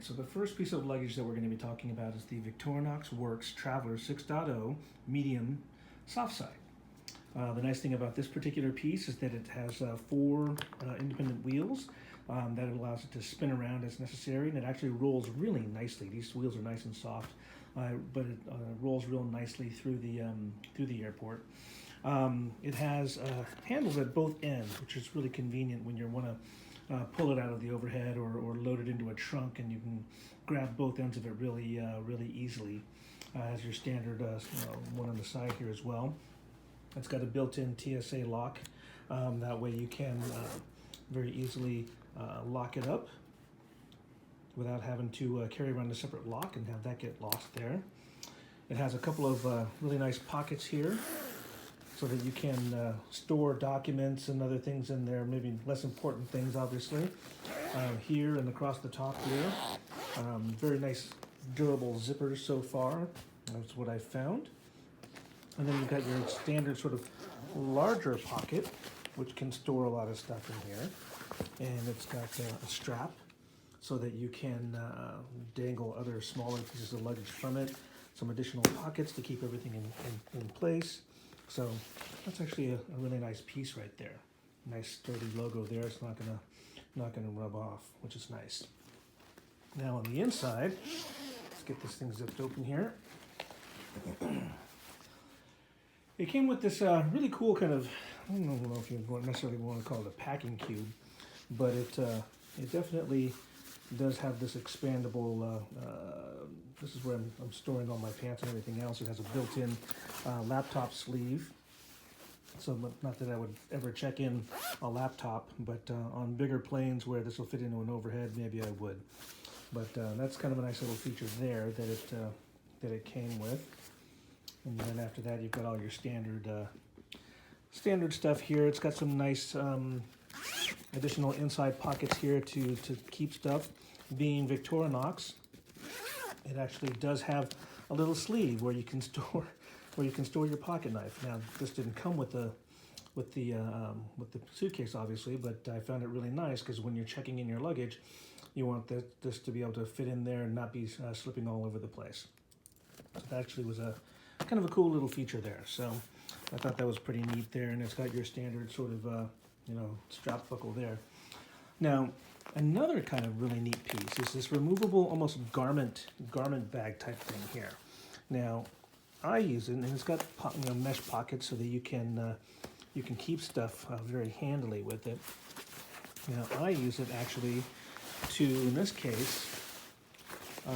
Alright, so the first piece of luggage that we're going to be talking about is the Victorinox Worx Traveler 6.0 medium soft side. The nice thing about this particular piece is that it has four independent wheels that allows it to spin around as necessary, and it actually rolls really nicely. These wheels are nice and soft, but it rolls real nicely through the airport. It has handles at both ends, which is really convenient when you want to pull it out of the overhead or load it into a trunk, and you can grab both ends of it really easily. Has your standard one on the side here as well. It's got a built-in TSA lock. That way you can very easily lock it up without having to carry around a separate lock and have that get lost there. It has a couple of really nice pockets here, so that you can store documents and other things in there, maybe less important things, obviously. Here and across the top here. Very nice, durable zippers so far. That's what I found. And then you've got your standard sort of larger pocket, which can store a lot of stuff in here. And it's got a strap so that you can dangle other smaller pieces of luggage from it. Some additional pockets to keep everything in place. So that's actually a really nice piece right there. Nice sturdy logo there. It's not gonna rub off, which is nice. Now on the inside, let's get this thing zipped open here. It came with this really cool kind of, I don't know if you necessarily want to call it a packing cube, but it definitely does have this expandable, this is where I'm storing all my pants and everything else. It has a built-in laptop sleeve. So not that I would ever check in a laptop, but on bigger planes where this will fit into an overhead, maybe I would. But that's kind of a nice little feature there that it came with. And then after that, you've got all your standard stuff here. It's got some nice additional inside pockets here to keep stuff. Being Victorinox, it actually does have a little sleeve where you can store your pocket knife. Now, this didn't come with the suitcase, obviously, but I found it really nice because when you're checking in your luggage, you want this to be able to fit in there and not be slipping all over the place. So that actually was a kind of a cool little feature there. So I thought that was pretty neat there, and it's got your standard sort of strap buckle there. Now, another kind of really neat piece is this removable, almost garment bag type thing here. Now, I use it, and it's got mesh pockets so that you can keep stuff very handily with it. Now, I use it actually to, in this case,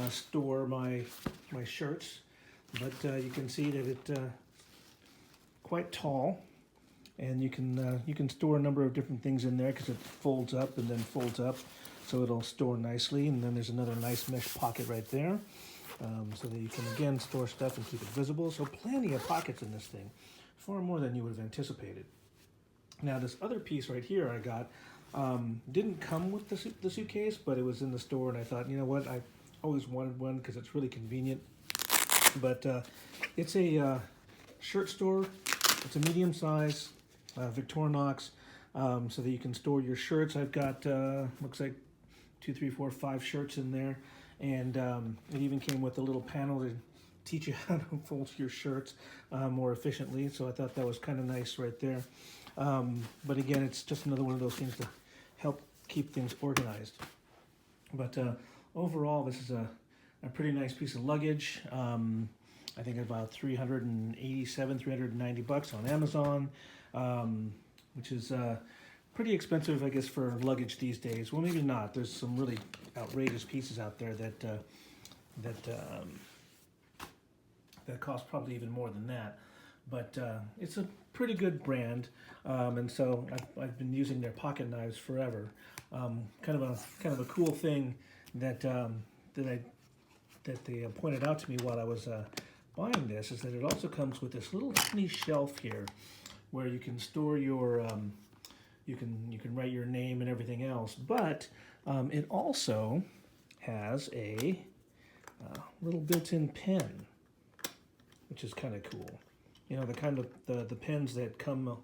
store my shirts, but you can see that it's quite tall. And you can store a number of different things in there because it folds up and then folds up, so it'll store nicely. And then there's another nice mesh pocket right there, so that you can again store stuff and keep it visible. So plenty of pockets in this thing, far more than you would have anticipated. Now this other piece right here I got didn't come with the suitcase, but it was in the store, and I thought, you know what, I always wanted one because it's really convenient. But it's a shirt store. It's a medium size. Victorinox, so that you can store your shirts. I've got looks like 2, 3, 4, 5 shirts in there, and it even came with a little panel to teach you how to fold your shirts more efficiently. So I thought that was kind of nice right there. But again, it's just another one of those things to help keep things organized. But overall, this is a pretty nice piece of luggage. I think about $390 on Amazon, which is pretty expensive, I guess, for luggage these days. Well, maybe not. There's some really outrageous pieces out there that cost probably even more than that. But it's a pretty good brand, and so I've been using their pocket knives forever. Kind of a cool thing that they pointed out to me while I was buying this is that it also comes with this little tiny shelf here where you can store your you can write your name and everything else, but it also has a little built-in pen, which is kind of cool. You know, the kind of the pens that come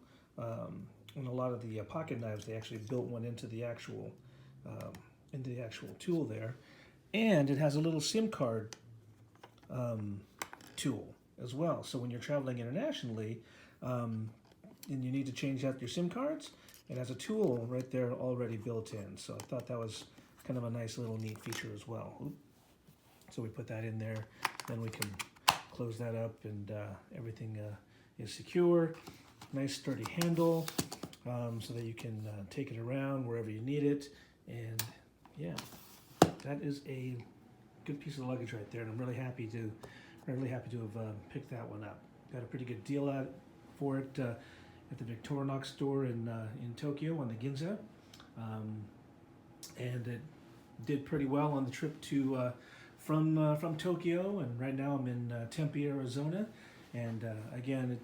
in a lot of the pocket knives, they actually built one into the actual tool there. And it has a little SIM card tool as well. So when you're traveling internationally and you need to change out your SIM cards, it has a tool right there already built in. So I thought that was kind of a nice little neat feature as well. So we put that in there, then we can close that up, and everything is secure. Nice sturdy handle, so that you can take it around wherever you need it. And yeah, that is a good piece of luggage right there, and I'm really happy to have picked that one up. Got a pretty good deal for it at the Victorinox store in Tokyo on the Ginza, and it did pretty well on the trip to from Tokyo. And right now I'm in Tempe, Arizona, and again, it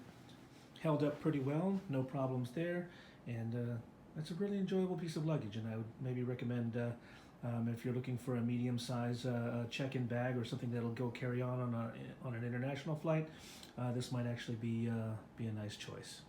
held up pretty well, no problems there, and that's a really enjoyable piece of luggage. And I would maybe recommend, if you're looking for a medium size check-in bag or something that'll go carry on an international flight, this might actually be a nice choice.